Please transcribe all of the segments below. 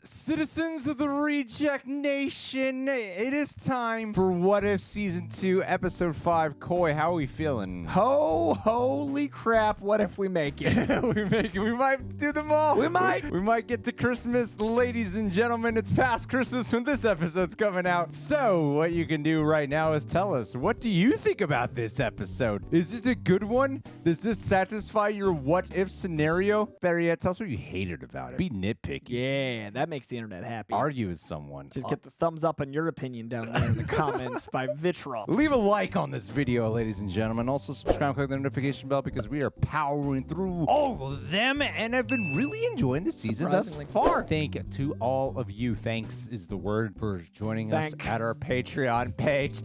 Citizens of the Reject Nation, it is time for What If Season 2, Episode 5. Coy, how are we feeling? Holy crap, what if we make it? We might do them all. We might. We might get to Christmas. Ladies and gentlemen, it's past Christmas when this episode's coming out. So, what you can do right now is tell us, what do you think about this episode? Is it a good one? Does this satisfy your what if scenario? Better yet, tell us what you hated about it. Be nitpicky. Yeah, that makes the internet happy. Argue with someone. Just get the thumbs up on your opinion down there in the comments by Vitriol. Leave a like on this video, ladies and gentlemen. Also, subscribe and click the notification bell because we are powering through all of them and have been really enjoying the season thus far. Thank you to all of you. Thanks is the word for joining us at our Patreon page.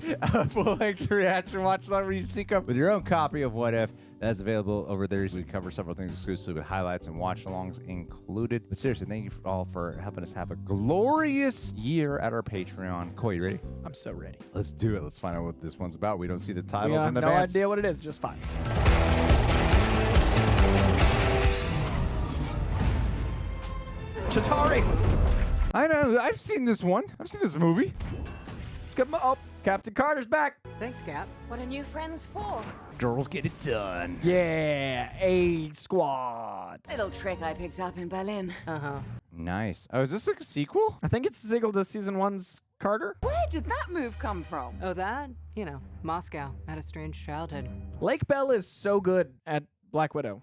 Full length reaction watch whenever you sync up with your own copy of What If. That's available over there. So we cover several things exclusively with highlights and watch-alongs included. But seriously, thank you all for helping us have a glorious year at our Patreon. Coy, you ready? I'm so ready. Let's do it. Let's find out what this one's about. We don't see the titles We have in no advance. idea what it is, just fine. Chitauri! I know. I've seen this one. I've seen this movie. Let's get oh, Captain Carter's back. Thanks, Cap. What are new friends for? Girls get it done. Yeah, A squad. Little trick I picked up in Berlin. Nice. Oh, is this like a sequel? I think it's the sequel to season 1's Carter. Where did that move come from? Oh, that? You know, Moscow. Had a strange childhood. Lake Bell is so good at Black Widow.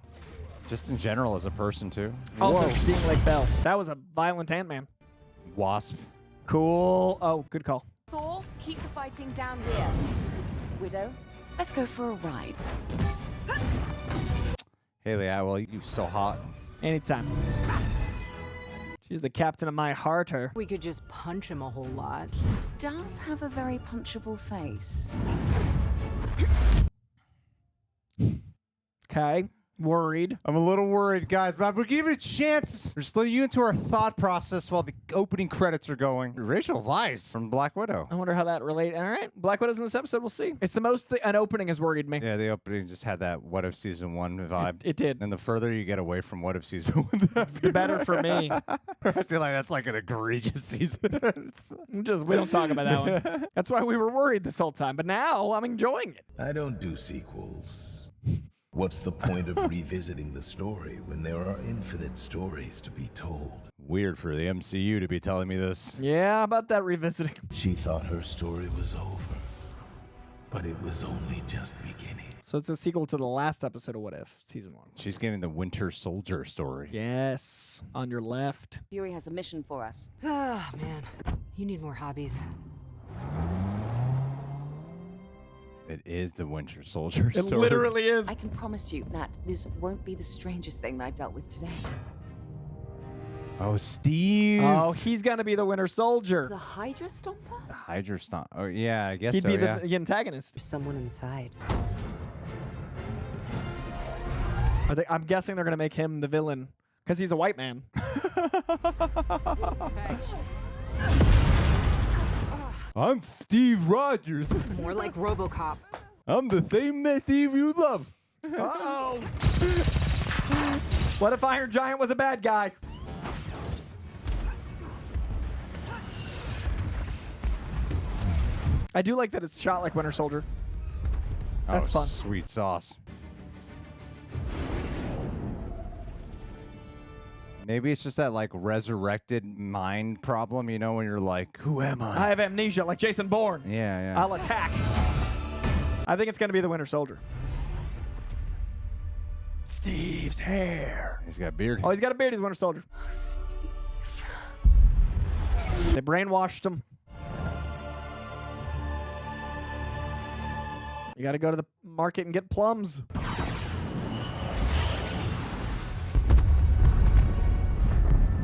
Just in general as a person, too. Also, just being Lake Bell. That was a violent Ant-Man. Wasp. Cool. Oh, good call. Thor, keep the fighting down here. Widow, let's go for a ride. Haley Atwell, you're so hot. Anytime. She's the captain of my hearter. We could just punch him a whole lot. Does have a very punchable face. Okay. Worried. I'm a little worried, guys, but we're giving it a chance. We're just letting you into our thought process while the opening credits are going. Rachel Weisz from Black Widow. I wonder how that relates. All right. Black Widow's in this episode. We'll see. It's the most an opening has worried me. Yeah, the opening just had that What If Season 1 vibe. It did. And the further you get away from What If Season 1, The better for me. I feel like that's like an egregious season. We don't talk about that one. That's why we were worried this whole time. But now I'm enjoying it. I don't do sequels. What's the point of revisiting the story when there are infinite stories to be told? Weird for the MCU to be telling me this. Yeah, how about that revisiting? She thought her story was over, but it was only just beginning. So it's a sequel to the last episode of What If, season 1. She's getting the Winter Soldier story. Yes, on your left. Fury has a mission for us. Oh, man. You need more hobbies. It is the Winter Soldier It story. literally is. I can promise you, Nat, this won't be the strangest thing that I've dealt with today. Oh, Steve. Oh, he's going to be the Winter Soldier. The Hydra Stomper? Hydra Stomper. Oh, yeah, I guess He'd so, be yeah. the antagonist. There's someone inside. I'm guessing they're going to make him the villain because he's a white man. I'm Steve Rogers. More like RoboCop. I'm the same thief you love. Uh-oh. What if Iron Giant was a bad guy? I do like that it's shot like Winter Soldier. That's fun. Sweet sauce. Maybe it's just that like resurrected mind problem, you know, when you're like, who am I? I have amnesia like Jason Bourne. Yeah, yeah. I'll attack. I think it's going to be the Winter Soldier. Steve's hair. He's got a beard. Oh, he's got a beard. He's Winter Soldier. Oh, Steve. They brainwashed him. You got to go to the market and get plums.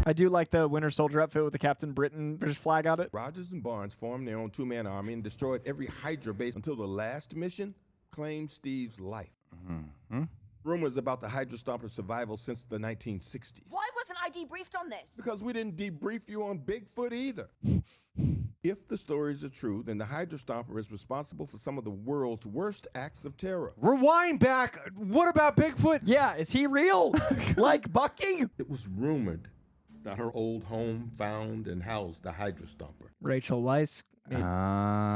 I do like the Winter Soldier outfit with the Captain Britain British flag on it. Rogers and Barnes formed their own two-man army and destroyed every Hydra base until the last mission claimed Steve's life. Rumors about the Hydra Stomper survival since the 1960s. Why wasn't I debriefed on this? Because we didn't debrief you on Bigfoot either. If the stories are true, then the Hydra Stomper is responsible for some of the world's worst acts of terror. Rewind back. What about Bigfoot? Yeah, is he real? Like Bucky? It was rumored Now, her old home found and housed the Hydra Stomper. Rachel Weisz made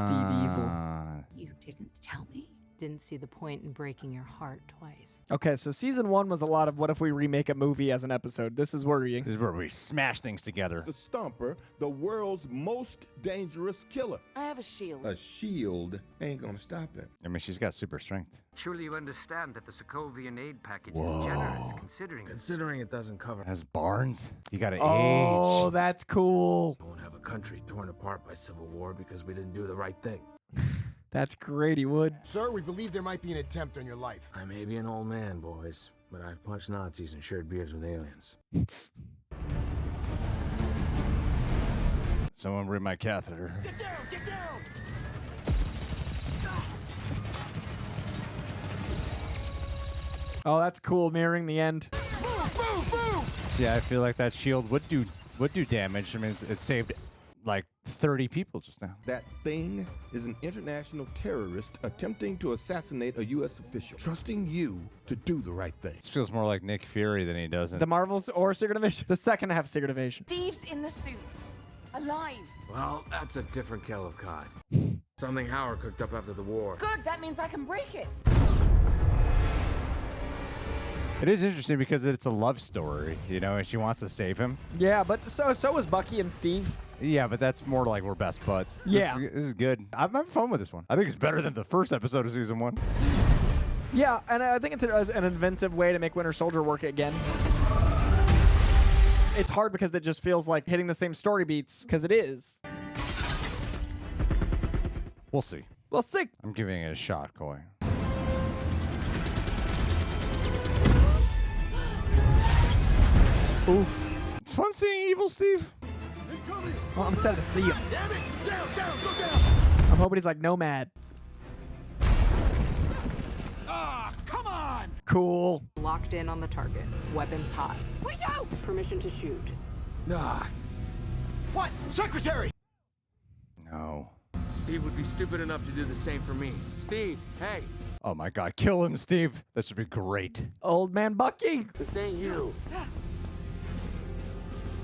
Steve evil. You didn't tell me. Didn't see the point in breaking your heart twice. Okay, so season 1 was a lot of what if we remake a movie as an episode. This is worrying. This is where we smash things together. The Stomper, the world's most dangerous killer. I have a shield. A shield ain't gonna stop it. I mean, she's got super strength. Surely you understand that the Sokovian aid package is generous, considering it doesn't cover. Has Barnes. You gotta Oh, age. that's cool. We won't have a country torn apart by civil war because we didn't do the right thing. That's great, he would. Sir, we believe there might be an attempt on your life. I may be an old man, boys, but I've punched Nazis and shared beers with aliens. Someone bring my catheter. Get down! Get down! Oh, that's cool, mirroring the end. Move! Move! Move! Yeah, I feel like that shield would do damage. I mean, it saved like 30 people just now. That thing is an international terrorist attempting to assassinate a U.S. official, trusting you to do the right thing. This feels more like Nick Fury than he does. The Marvels or Secret Invasion? The second half Secret Invasion. Steve's in the suit. Alive. Well, that's a different kettle of cod. Something Howard cooked up after the war. Good, that means I can break it. It is interesting because it's a love story, you know, and she wants to save him. Yeah, but so is Bucky and Steve. Yeah, but that's more like we're best buds. Yeah. This is good. I'm having fun with this one. I think it's better than the first episode of season 1. Yeah, and I think it's an inventive way to make Winter Soldier work again. It's hard because it just feels like hitting the same story beats, because it is. We'll see. Well, sick. I'm giving it a shot, Coy. Oof. It's fun seeing evil Steve. Well, I'm excited to see him. Damn it! Down! Down! Go down! I'm hoping he's like Nomad. Ah! Come on! Cool. Locked in on the target. Weapons hot. Widow! Permission to shoot. Nah, What? Secretary! No. Steve would be stupid enough to do the same for me. Steve, hey, Oh my God, kill him, Steve. That should be great. Old man Bucky. this ain't you.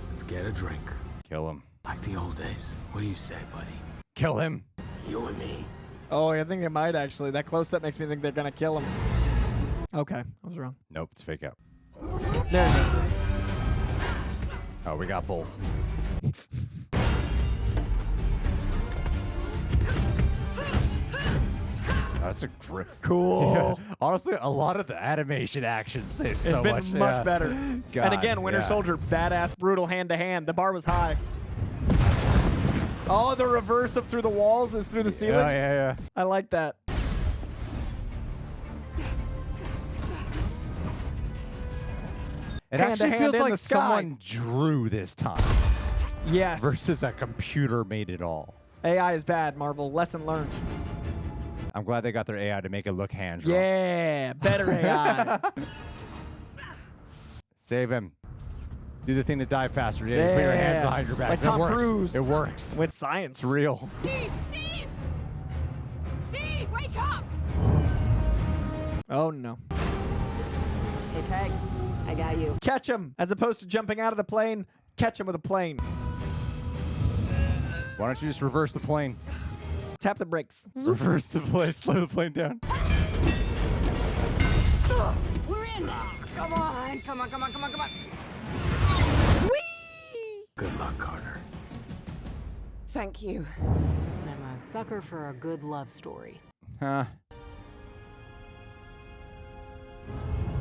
Let's get a drink. Kill him. Like the old days. What do you say, buddy? Kill him. You and me. Oh, I think it might actually. That close-up makes me think they're gonna kill him. Okay, I was wrong. Nope, it's fake out. There it is. Oh, we got both. That's a great. Cool. Yeah. Honestly, a lot of the animation action saves It's so been much. much yeah. better. God, and again, Winter yeah. Soldier, badass, brutal, hand-to-hand. The bar was high. Oh, the reverse of through the walls is through the ceiling. Oh, yeah. I like that. It Hand to actually hand feels in like the sky. someone drew this time Yes. versus a computer made it all. AI is bad, Marvel. Lesson learned. I'm glad they got their AI to make it look hand drawn. Yeah, better AI. Save him. Do the thing to die faster. Yeah, put your hands behind your back. Like It Tom works. Cruise. It works. With science. It's real. Steve! Steve! Steve, wake up! Oh, no. Hey, Peg. I got you. Catch him. As opposed to jumping out of the plane, catch him with a plane. Why don't you just reverse the plane? Tap the brakes. Reverse the plane. Slow the plane down. We're in. Come on. Come on, come on, come on, come on. Good luck, Carter. Thank you. I'm a sucker for a good love story. Huh.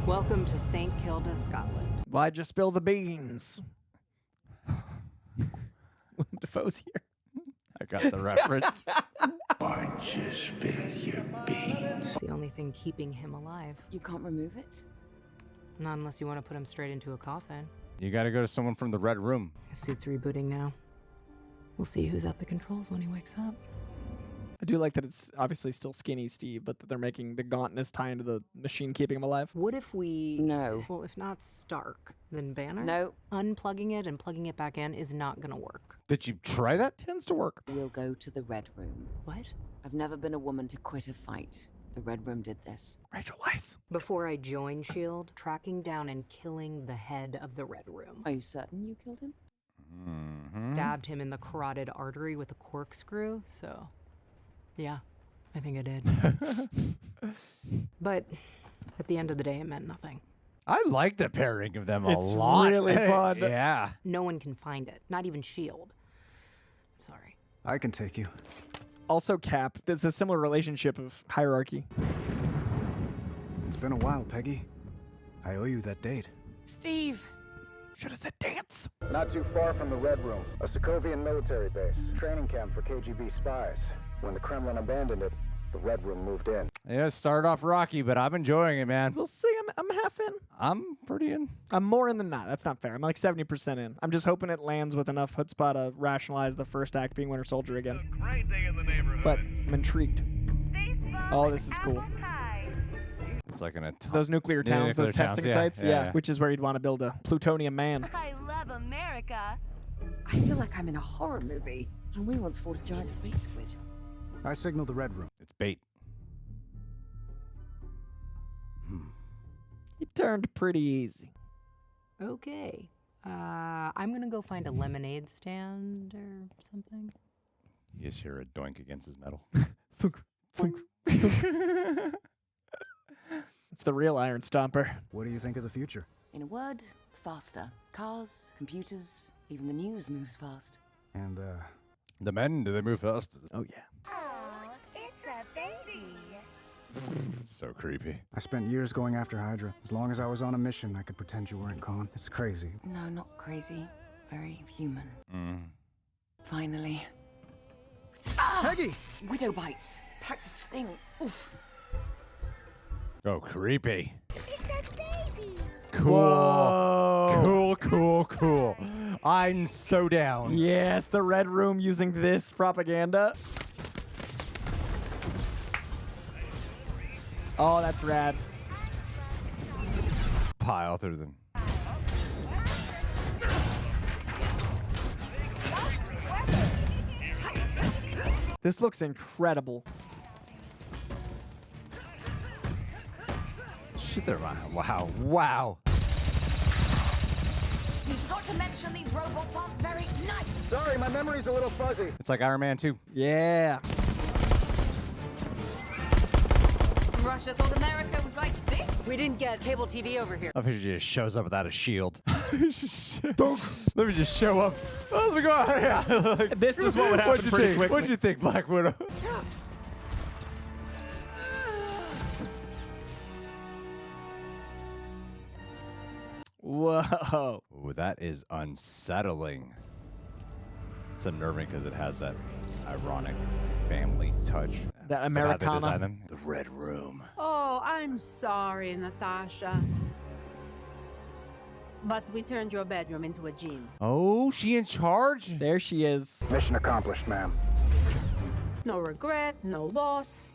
Welcome to St. Kilda, Scotland. Why'd you spill the beans? Defoe's here. I got the reference. It's the only thing keeping him alive. You can't remove it? Not unless you want to put him straight into a coffin. You got to go to someone from the Red Room. His suit's rebooting now. We'll see who's at the controls when he wakes up. I do like that it's obviously still skinny Steve, but that they're making the gauntness tie into the machine keeping him alive. What if we... No. Well, if not Stark, then Banner? No. Unplugging it and plugging it back in is not going to work. Did you try that? Tends to work. We'll go to the Red Room. What? I've never been a woman to quit a fight. The Red Room did this. Rachel Weisz. Before I joined S.H.I.E.L.D., tracking down and killing the head of the Red Room. Are you certain you killed him? Stabbed him in the carotid artery with a corkscrew, so yeah, I think I did. But at the end of the day, it meant nothing. I like the pairing of them a It's lot. really fun. Yeah. No one can find it, not even S.H.I.E.L.D. Sorry. I can take you. Also, Cap. It's a similar relationship of hierarchy. It's been a while, Peggy. I owe you that date. Steve! Should have said dance. Not too far from the Red Room, a Sokovian military base, training camp for KGB spies. When the Kremlin abandoned it, the Red Room moved in. Yeah, it started off rocky, but I'm enjoying it, man. We'll see. I'm half in. I'm pretty in. I'm more in than not. That's not fair. I'm like 70% in. I'm just hoping it lands with enough chutzpah to rationalize the first act being Winter Soldier again. Great day in the neighborhood. But I'm intrigued. Oh, this is cool. It's like an Those nuclear towns, those testing sites, yeah, which is where you'd want to build a plutonium man. I love America. I feel like I'm in a horror movie, and we once fought a giant space squid. I signaled the Red Room. It's bait. It turned pretty easy. Okay. I'm gonna go find a lemonade stand or something. You just hear a doink against his metal. Thunk, thunk, thunk. It's the real Iron Stomper. What do you think of the future? In a word, faster. Cars, computers, even the news moves fast. And, The men, do they move fast? Oh, yeah. Oh, it's a baby. So creepy. I spent years going after Hydra. As long as I was on a mission, I could pretend you weren't gone. It's crazy. No, not crazy. Very human. Mm. Finally. Peggy! Widow bites. Packs a sting. Oof. Oh, creepy. It's a baby. Cool. Whoa. Cool. I'm so down. Yes, the Red Room using this propaganda. Oh, that's rad. Pile through them. This looks incredible. Shit, they're wow. You forgot to mention these robots aren't very nice. Sorry, my memory's a little fuzzy. It's like Iron Man 2. Yeah. Russia thought America was like this. We didn't get cable TV over here. I think she just shows up without a shield. Let me just show up. Oh, let me go out here. Like, This is what would happen pretty quickly. What'd you think, Black Widow? Whoa. Ooh, that is unsettling. It's unnerving because it has that ironic family touch. That Is how they Americana. design them? The Red Room. Oh, I'm sorry, Natasha. But we turned your bedroom into a gym. Oh, she in charge? There she is. Mission accomplished, ma'am. No regret, no loss.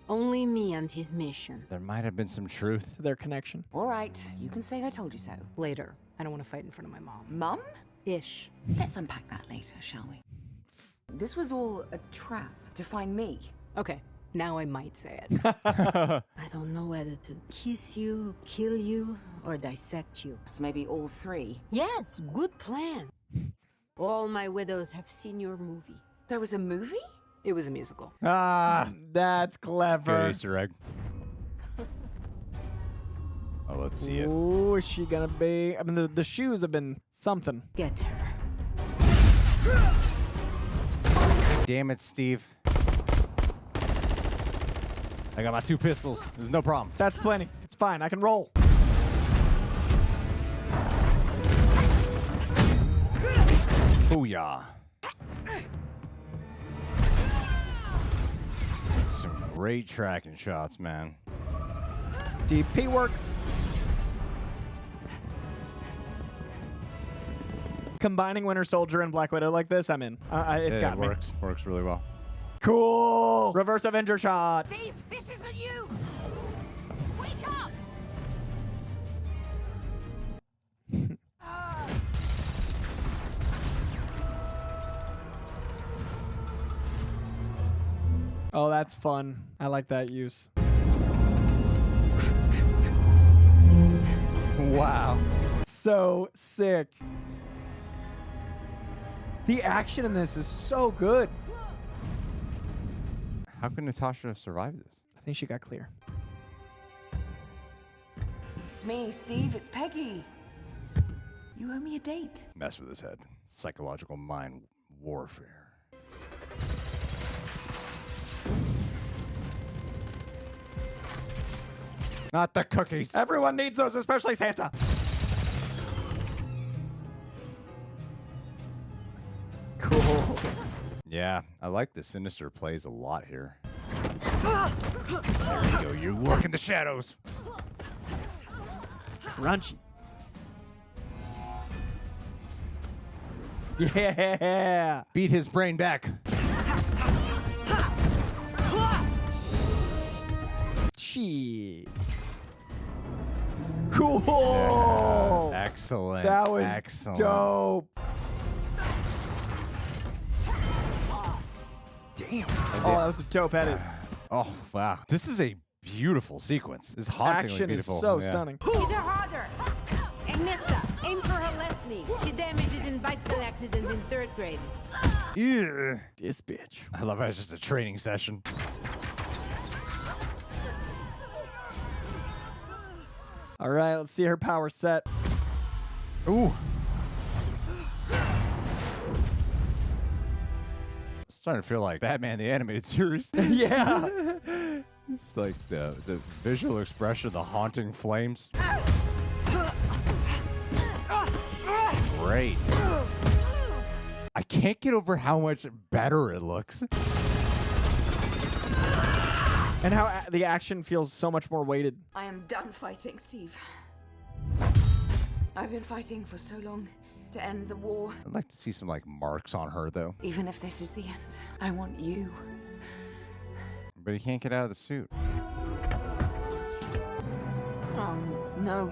Only me and his mission. There might have been some truth To their connection. All right, you can say I told you so. Later. I don't want to fight in front of my mom. Mum? Ish. Let's unpack that later, shall we? This was all a trap to find me. Okay, now I might say it. I don't know whether to kiss you, kill you, or dissect you. So maybe all three. Yes, good plan. All my widows have seen your movie. There was a movie? It was a musical. Ah, That's clever. good Easter egg. Oh, let's see it. Ooh, is she gonna be? I mean, the shoes have been something. Get her. Damn it, Steve. I got my 2 pistols. There's no problem. That's plenty. It's fine. I can roll. Booyah. Some great tracking shots, man. DP work. Combining Winter Soldier and Black Widow like this, I'm in. It's got me. Works really well. Cool. Reverse Avenger shot. Steve, this isn't you. Wake up. Oh, that's fun. I like that use. Wow. So sick. The action in this is so good. How can Natasha survive this? I think she got clear. It's me, Steve. It's Peggy. You owe me a date. Mess with his head. Psychological mind warfare. Not the cookies. Everyone needs those, especially Santa. Cool. Yeah, I like the Sinister plays a lot here. There you go. You work in the shadows. Crunchy. Yeah. Beat his brain back. Shit. Cool. Yeah, excellent. That was excellent. dope. Damn. Oh, that was a dope edit. Oh, wow. This is a beautiful sequence. This is hauntingly Action beautiful. is so Yeah. stunning. Hit her harder! Agnesa, aim for her left knee. She damaged it in bicycle accident in 3rd grade. Yeah. This bitch. I love how it's just a training session. All right, let's see her power set. Ooh. It's starting to feel like Batman the Animated Series. Yeah. It's like the visual expression of the haunting flames. Great. I can't get over how much better it looks. And how the action feels so much more weighted. I am done fighting, Steve. I've been fighting for so long to end the war. I'd like to see some like marks on her though. Even if this is the end, I want you. But he can't get out of the suit. Oh, no.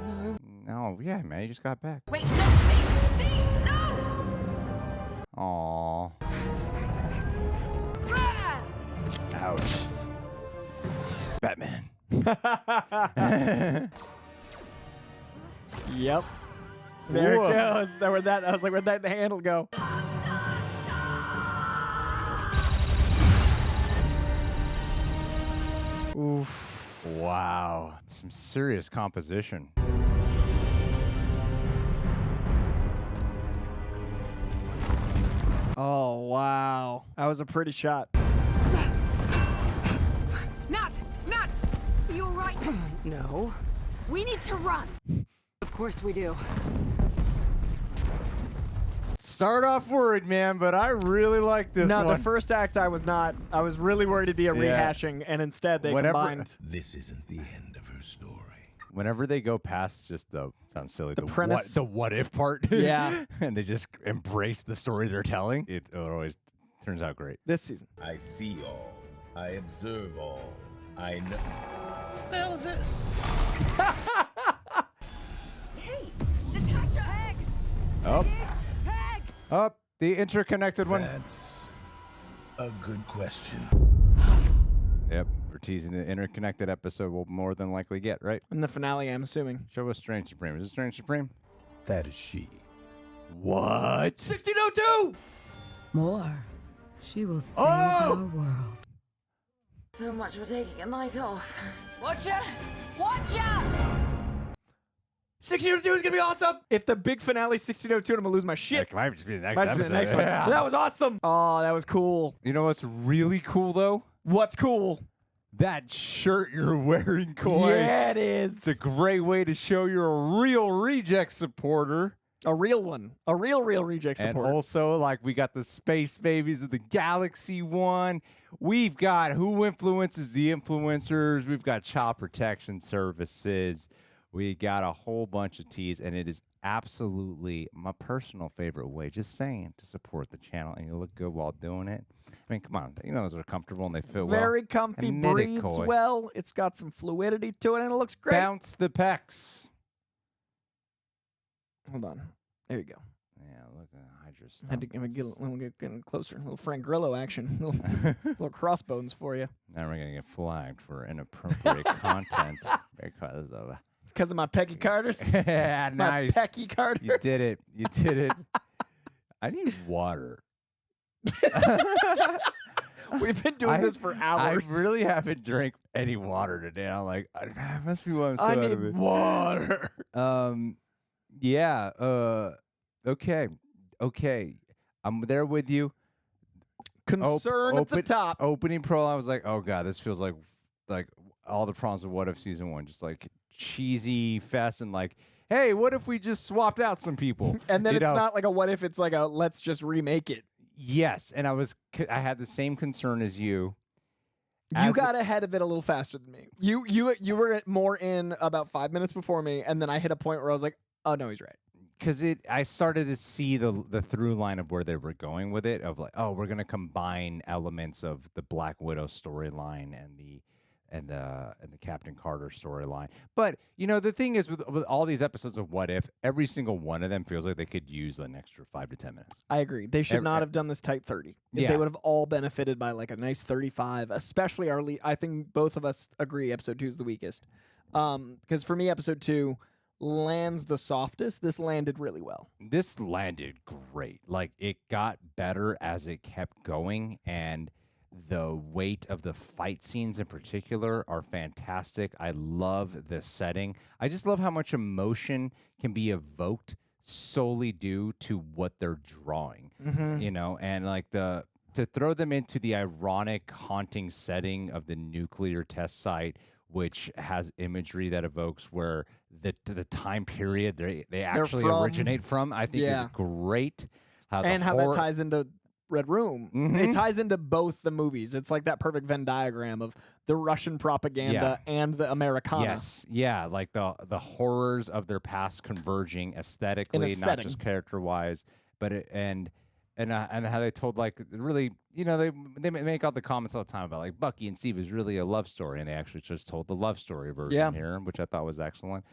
No. No, yeah, man, he just got back. Wait, no, Steve! Steve, no! Aww. Ouch. Batman. Yep. There Whoa. it goes. I was like, where'd that handle go? Oof. Wow. Some serious composition. Oh, wow. That was a pretty shot. Nat! Nat! Are you alright? No. We need to run! Of course we do. Start off worried, man, but I really like this No, one. the first act I was not. I was really worried it'd be a rehashing, and instead they combined. This isn't the end of her story. Whenever they go past just the sounds silly, the premise. the what if part, Yeah. and they just embrace the story they're telling, it always turns out great. This season. I see all. I observe all. I know. What the hell is this? Hey! Natasha! Peg! Up, Peg! up, the interconnected one. That's a good question. Yep, we're teasing the interconnected episode we'll more than likely get, right? In the finale, I'm assuming. Show us Strange Supreme. Is it Strange Supreme? That is she. What? 1602! More. She will save our world. So much for taking a night off. Watcher! Watcher! 1602 is gonna be awesome! If the big finale 1602, I'm gonna lose my shit. That might just be the next Might just be episode. the next one. Yeah. That was awesome. Oh, that was cool. You know what's really cool, though? What's cool? That shirt you're wearing, Coy. Yeah, it is. It's a great way to show you're a real Reject supporter. A real one. A real Reject supporter. And also, like, we got the Space Babies of the Galaxy one. We've got Who Influences the Influencers. We've got Child Protection Services. We got a whole bunch of teas, and it is absolutely my personal favorite way, just saying, to support the channel. And you look good while doing it. I mean, come on. You know, those are comfortable and they fit well. Very comfy, Admit it, breathes Coy. well. It's got some fluidity to it, and it looks great. Bounce the pecs. Hold on. There you go. Yeah, look at Hydra Stomper. Had to get closer. A little Frank Grillo action. little crossbones for you. Now we're going to get flagged for inappropriate content because of Because of my Peggy Carters? Yeah, nice. My Peggy Carters. You did it. You did it. I need water. We've been doing this for hours. I really haven't drank any water today. I'm like, I must be why I'm so I out need of it. water. Yeah. Okay. I'm there with you. Concern at the top. Opening prologue, I was like, oh god, this feels like all the problems of What If season 1, just like cheesy, fast, and like, hey, what if we just swapped out some people? And then it's not like a what if, it's like a let's just remake it. Yes, and I had the same concern as you. You got ahead of it a little faster than me. You were more in about 5 minutes before me, and then I hit a point where I was like, oh no, he's right. Because I started to see the through line of where they were going with it, of like, oh, we're gonna combine elements of the Black Widow storyline and the Captain Carter storyline. But the thing is, with all these episodes of What If, every single one of them feels like they could use an extra 5 to 10 minutes. I agree. They should not have done this tight 30. They would have all benefited by like a nice 35, especially our lead. I think both of us agree episode 2 is the weakest. Because for me, episode 2 lands the softest. This landed really well. This landed great. Like, it got better as it kept going, and the weight of the fight scenes in particular are fantastic. I love the setting. I just love how much emotion can be evoked solely due to what they're drawing. And like to throw them into the ironic, haunting setting of the nuclear test site, which has imagery that evokes where the time period they actually originate from, I think is great. How that ties into Red Room. It ties into both the movies. It's like that perfect Venn diagram of the Russian propaganda and the Americana. Yes, yeah, like the horrors of their past converging aesthetically, not just character wise, but and how they told like really, they make all the comments all the time about like Bucky and Steve is really a love story, and they actually just told the love story version here, which I thought was excellent.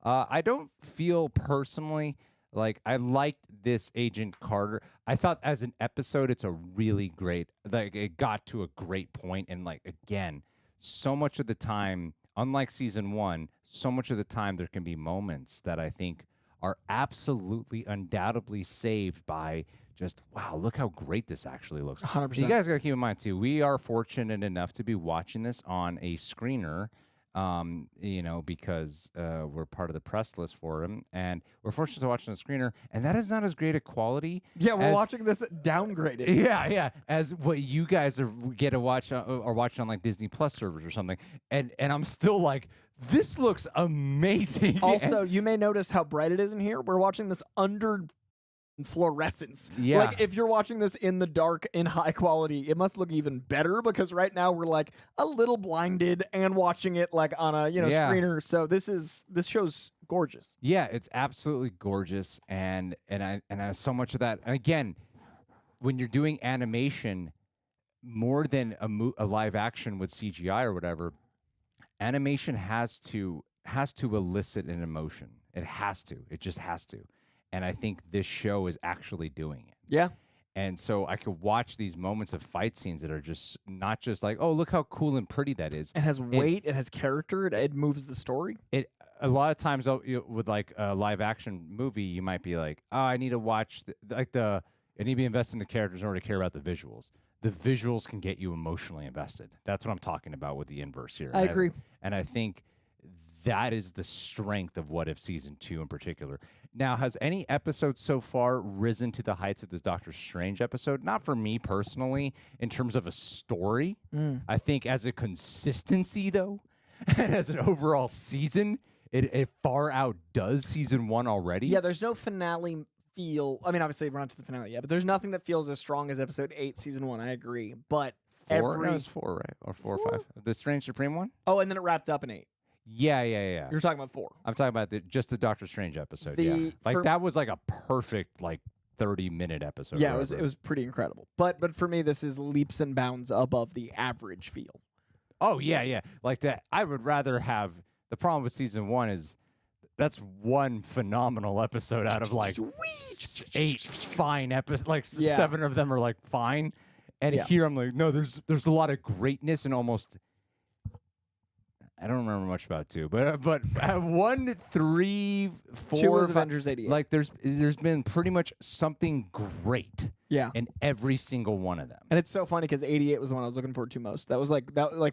I don't feel personally like I liked this Agent Carter. I thought as an episode, it's a really great, like it got to a great point. And like, again, so much of the time, unlike season 1, so much of the time there can be moments that I think are absolutely undoubtedly saved by just, wow, look how great this actually looks. 100%. You guys got to keep in mind too, we are fortunate enough to be watching this on a screener. Because we're part of the press list for him, and we're fortunate to watch on a screener, and that is not as great a quality. Yeah, we're watching this downgraded. Yeah, as what you guys get to watch or watch on like Disney Plus servers or something, and I'm still like, this looks amazing. Also, you may notice how bright it is in here. We're watching this under fluorescence. Yeah. Like if you're watching this in the dark in high quality, it must look even better, because right now we're like a little blinded and watching it like on a screener. So this show's gorgeous. Yeah, it's absolutely gorgeous, and I so much of that. And again, when you're doing animation more than a live action with CGI or whatever, animation has to elicit an emotion. It has to. It just has to. And I think this show is actually doing it. Yeah. And so I could watch these moments of fight scenes that are just not just like, oh, look how cool and pretty that is. It has weight. It has character. It moves the story. A lot of times with like a live action movie, you might be like, oh, I need to watch I need to be invested in the characters in order to care about the visuals. The visuals can get you emotionally invested. That's what I'm talking about with the inverse here. I agree. And I think that is the strength of What If season 2 in particular. Now, has any episode so far risen to the heights of this Doctor Strange episode? Not for me personally, in terms of a story. I think as a consistency, though, and as an overall season, it far outdoes season 1 already. Yeah, there's no finale feel. I mean, obviously, we're not to the finale yet, but there's nothing that feels as strong as episode 8, season 1. I agree. But 4? No, it was 4, right? Or 4 or 5? The Strange Supreme one? Oh, and then it wrapped up in 8. Yeah. You're talking about 4. I'm talking about just the Doctor Strange episode. That was like a perfect 30-minute episode. Yeah, it was pretty incredible. But for me, this is leaps and bounds above the average feel. Oh yeah. Like that. I would rather have. The problem with season 1 is that's one phenomenal episode out of 8 fine episodes. 7 of them are fine, and here I'm like, no, there's a lot of greatness and almost. I don't remember much about 2, but 1, 3, 4, 2 was 5, Avengers 88. Like there's been pretty much something great. Yeah. In every single one of them. And it's so funny because 88 was the one I was looking forward to most. That was like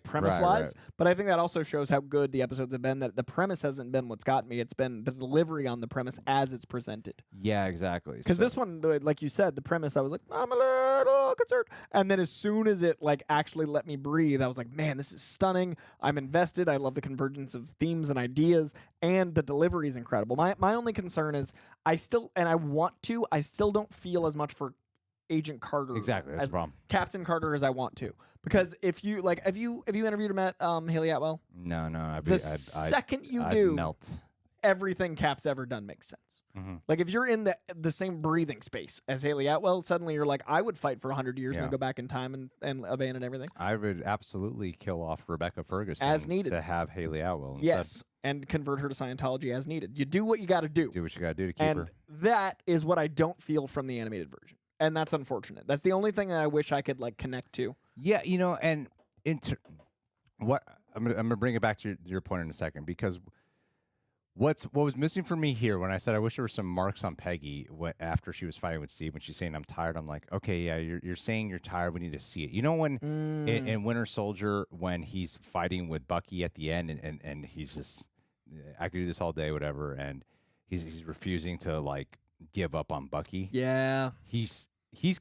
premise wise, but I think that also shows how good the episodes have been. That the premise hasn't been what's got me. It's been the delivery on the premise as it's presented. Yeah, exactly. Because this one, like you said, the premise, I was like, I'm a little concerned. And then as soon as it like actually let me breathe, I was like, man, this is stunning. I'm invested. I love the convergence of themes and ideas, and the delivery is incredible. My only concern is I still don't feel as much for Agent Carter. Exactly, that's as the problem. Captain Carter as I want to. Because if you like, have you interviewed or met Haley Atwell? No. Second you I'd do, melt. Everything Cap's ever done makes sense. Like if you're in the same breathing space as Haley Atwell, suddenly you're like, I would fight for 100 years and then go back in time and abandon everything. I would absolutely kill off Rebecca Ferguson as needed to have Haley Atwell instead. Yes, and convert her to Scientology as needed. You do what you got to do. Do what you got to do to keep her. And that is what I don't feel from the animated version. And that's unfortunate. That's the only thing that I wish I could like connect to. Yeah, and what I'm gonna bring it back to your point in a second, because what was missing for me here when I said I wish there were some marks on Peggy after she was fighting with Steve when she's saying I'm tired. I'm like, okay, yeah, you're saying you're tired. We need to see it. You know when in Winter Soldier when he's fighting with Bucky at the end and he's just I could do this all day, whatever, and he's refusing to like give up on Bucky. Yeah. He's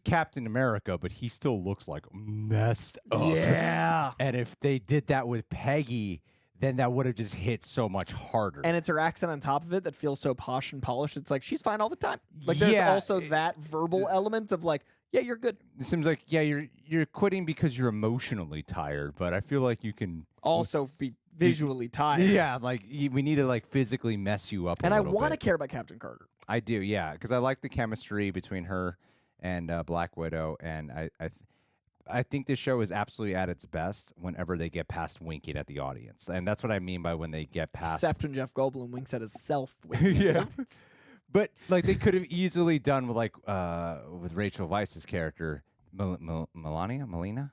Captain America, but he still looks like messed up. Yeah. And if they did that with Peggy, then that would have just hit so much harder. And it's her accent on top of it that feels so posh and polished. It's like she's fine all the time. Like there's also that verbal element of like, yeah, you're good. It seems like, yeah, you're quitting because you're emotionally tired, but I feel like you can also be visually tired. Yeah, like we need to like physically mess you up. And I want to care about Captain Carter. I do, yeah, because I like the chemistry between her and Black Widow, and I think this show is absolutely at its best whenever they get past winking at the audience, and that's what I mean by when they get past. Except when Jeff Goldblum winks at himself. Yeah, but like they could have easily done with like with Rachel Weisz's character, Melania, Melinda,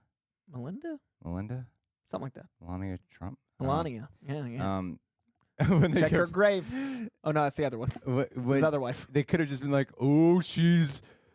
something like that. Melania Trump. Melania, yeah. Check her grave. Oh no, that's the other one. His other wife. They could have just been like, "Oh,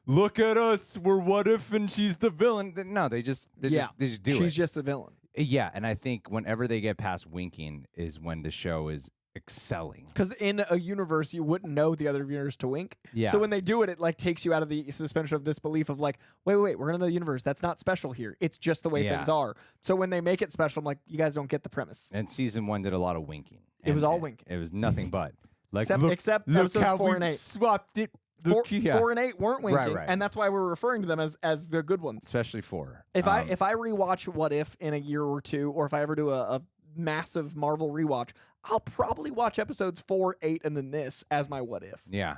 look at us. We're what if, and she's the villain." No, they just do it. She's just a villain. Yeah, and I think whenever they get past winking is when the show is excelling. Because in a universe, you wouldn't know the other universe to wink. Yeah. So when they do it, it like takes you out of the suspension of disbelief of like, wait, we're in another universe. That's not special here. It's just the way things are. So when they make it special, I'm like, you guys don't get the premise. And season 1 did a lot of winking. It was all winking. It was nothing but like except look episodes how 4 and 8 swapped it. 4 and 8 weren't winking, right. and that's why we're referring to them as the good ones. Especially 4. If I rewatch What If in a year or two, or if I ever do a massive Marvel rewatch, I'll probably watch episodes 4, 8, and then this as my What If. Yeah.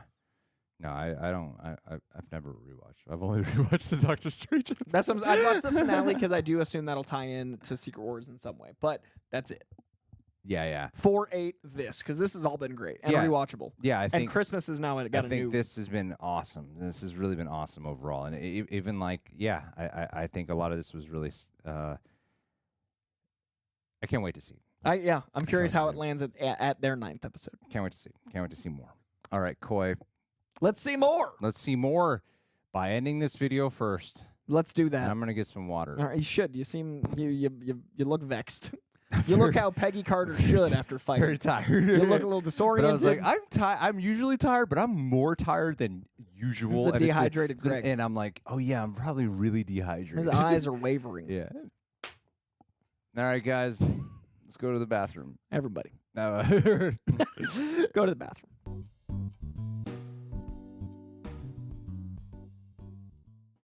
No, I don't. I've never rewatched. I've only rewatched the Doctor Strange. I'd watch the finale because I do assume that'll tie in to Secret Wars in some way, but that's it. Yeah. 4, 8, this, because this has all been great and rewatchable. Yeah, I think. And Christmas is now got I think this has been awesome. This has really been awesome overall, and even like, I think a lot of this was really. I can't wait to see. I'm curious how it lands at their 9th episode. Can't wait to see. Can't wait to see more. All right, Koi. Let's see more. Let's see more by ending this video first. Let's do that. And I'm gonna get some water. All right, you should. You seem you look vexed. You look how Peggy Carter should after fighting. Very tired. You look a little disoriented. But I was like, I'm tired. I'm usually tired, but I'm more tired than usual. It's a dehydrated Greg. And I'm like, oh yeah, I'm probably really dehydrated. His eyes are wavering. Yeah. All right, guys, let's go to the bathroom. Everybody, No. go to the bathroom.